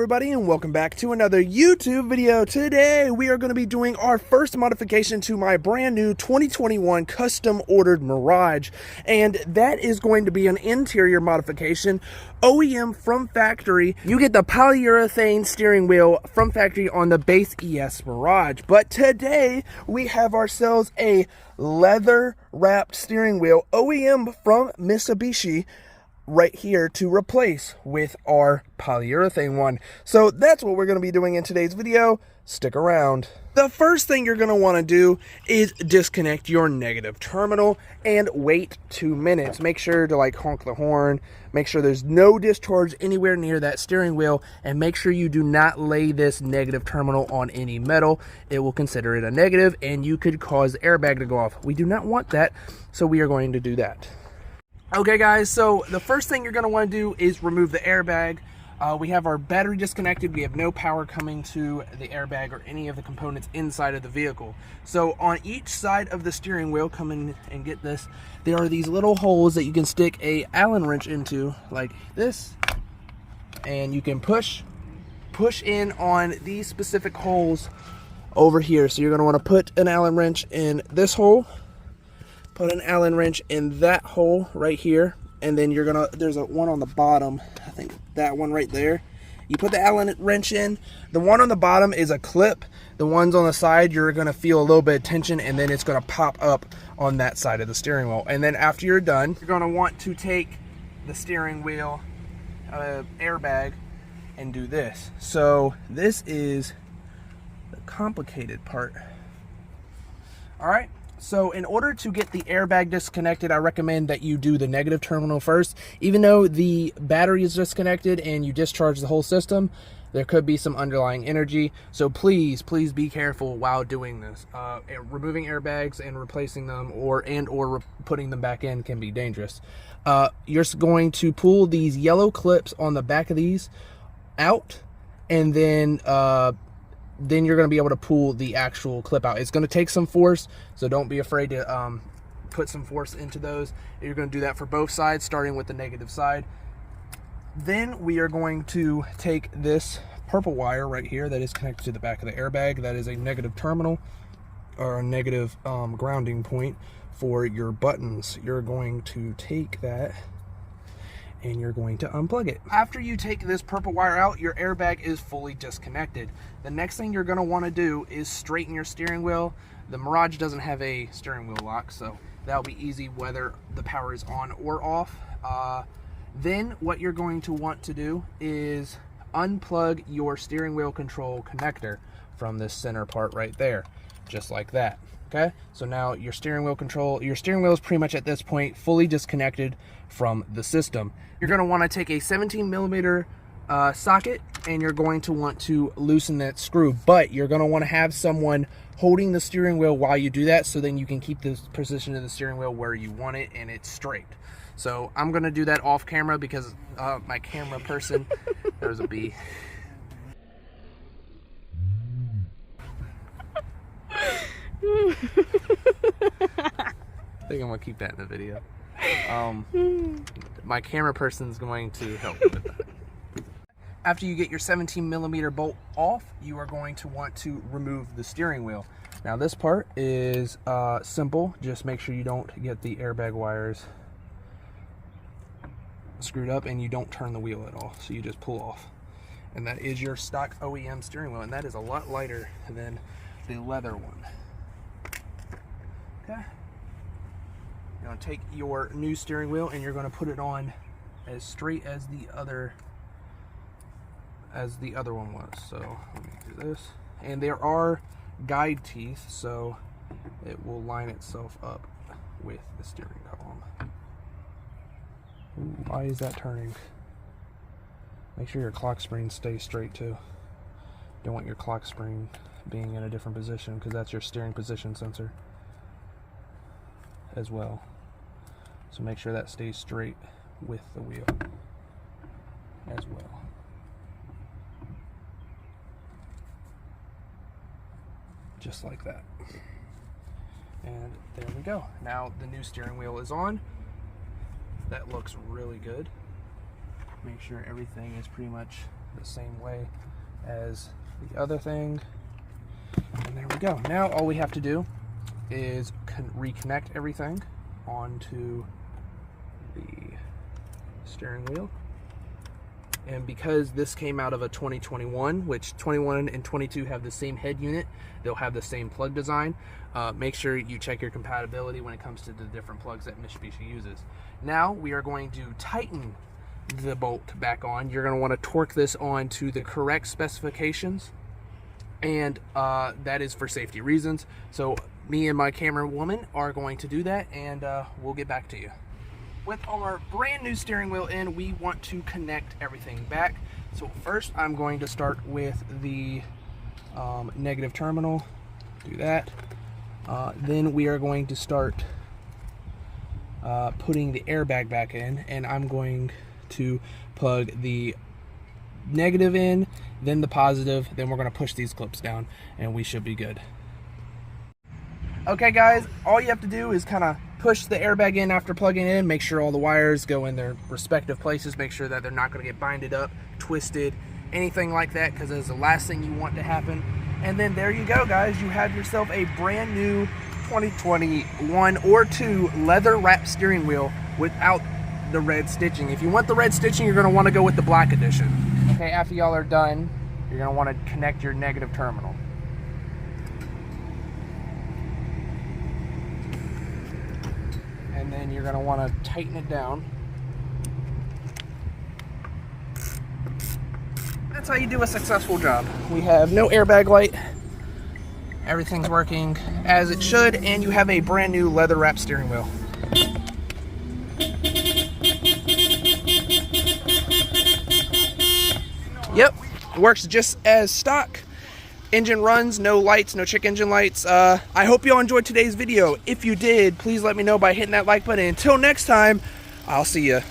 everybody, and welcome back to another YouTube video. Today we are going to be doing our first modification to my brand new 2021 custom ordered Mirage, and that is going to be an interior modification, OEM from factory. You get the polyurethane steering wheel from factory on the base ES Mirage, but today we have ourselves a leather wrapped steering wheel OEM from Mitsubishi right here to replace with our polyurethane one. So that's what we're going to be doing in today's video. Stick around. The first thing you're going to want to do is disconnect your negative terminal and wait 2 minutes. Make sure to honk the horn, make sure there's no discharge anywhere near that steering wheel, and make sure you do not lay this negative terminal on any metal. It will consider it a negative and you could cause the airbag to go off. We do not want that, so we are going to do that. Okay guys, so the first thing you're going to want to do is remove the airbag. We have our battery disconnected. We have no power coming to the airbag or any of the components inside of the vehicle. So on each side of the steering wheel, come in and get this, there are these little holes that you can stick a Allen wrench into like this, and you can push in on these specific holes over here. So you're going to want to put an Allen wrench in this hole, put an Allen wrench in that hole right here, and then you're gonna, there's a one on the bottom, I think that one right there. You put the Allen wrench in. The one on the bottom is a clip. The ones on the side, you're gonna feel a little bit of tension, and then it's gonna pop up on that side of the steering wheel. And then after you're done, you're gonna want to take the steering wheel airbag and do this. So this is the complicated part. All right. So in order to get the airbag disconnected, I recommend that you do the negative terminal first. Even though the battery is disconnected and you discharge the whole system, there could be some underlying energy. So please be careful while doing this. Removing airbags and replacing them or putting them back in can be dangerous. You're going to pull these yellow clips on the back of these out, and then you're going to be able to pull the actual clip out. It's going to take some force, so don't be afraid to put some force into those. You're going to do that for both sides, starting with the negative side. Then we are going to take this purple wire right here that is connected to the back of the airbag. That is a negative terminal or a negative grounding point for your buttons. You're going to take that and you're going to unplug it. After you take this purple wire out, your airbag is fully disconnected. The next thing you're going to want to do is straighten your steering wheel. The Mirage doesn't have a steering wheel lock, so that'll be easy whether the power is on or off. Then what you're going to want to do is unplug your steering wheel control connector from this center part right there, just like that. Okay, so now your steering wheel is pretty much at this point fully disconnected from the system. You're going to want to take a 17mm socket, and you're going to want to loosen that screw, but you're going to want to have someone holding the steering wheel while you do that, so then you can keep the position of the steering wheel where you want it and it's straight. So I'm going to do that off camera because my camera person, there's a bee. I think I'm gonna keep that in the video. My camera person's going to help me with that. After you get your 17mm bolt off, you are going to want to remove the steering wheel. Now this part is simple. Just make sure you don't get the airbag wires screwed up and you don't turn the wheel at all. So you just pull off. And that is your stock OEM steering wheel, and that is a lot lighter than the leather one. Okay. You're going to take your new steering wheel and you're going to put it on as straight as the other one was. So let me do this. And there are guide teeth, so it will line itself up with the steering column. Ooh, why is that turning? Make sure your clock spring stays straight too. Don't want your clock spring being in a different position because that's your steering position sensor as well. So make sure that stays straight with the wheel as well. Just like that. And there we go. Now the new steering wheel is on. That looks really good. Make sure everything is pretty much the same way as the other thing. And there we go. Now all we have to do is reconnect everything onto the steering wheel. And because this came out of a 2021, which 21 and 22 have the same head unit, they'll have the same plug design. Make sure you check your compatibility when it comes to the different plugs that Mitsubishi uses. Now we are going to tighten the bolt back on. You're going to want to torque this on to the correct specifications, and that is for safety reasons. So me and my camera woman are going to do that, and we'll get back to you. With our brand new steering wheel in, we want to connect everything back. So first I'm going to start with the negative terminal. Do that. Then we are going to start putting the airbag back in, and I'm going to plug the negative in, then the positive, then we're going to push these clips down, and we should be good. Okay guys, all you have to do is kind of push the airbag in after plugging it in. Make sure all the wires go in their respective places. Make sure that they're not going to get binded up, twisted, anything like that, because that's the last thing you want to happen. And then there you go guys, you have yourself a brand new 2021 or 2 leather wrapped steering wheel without the red stitching. If you want the red stitching, you're going to want to go with the black edition. Okay, after y'all are done, you're going to want to connect your negative terminal. And then you're going to want to tighten it down. That's how you do a successful job. We have no airbag light. Everything's working as it should, and you have a brand new leather wrapped steering wheel. Yep, works just as stock. Engine runs, no lights, no check engine lights. I hope you all enjoyed today's video. If you did, please let me know by hitting that like button. Until next time, I'll see ya.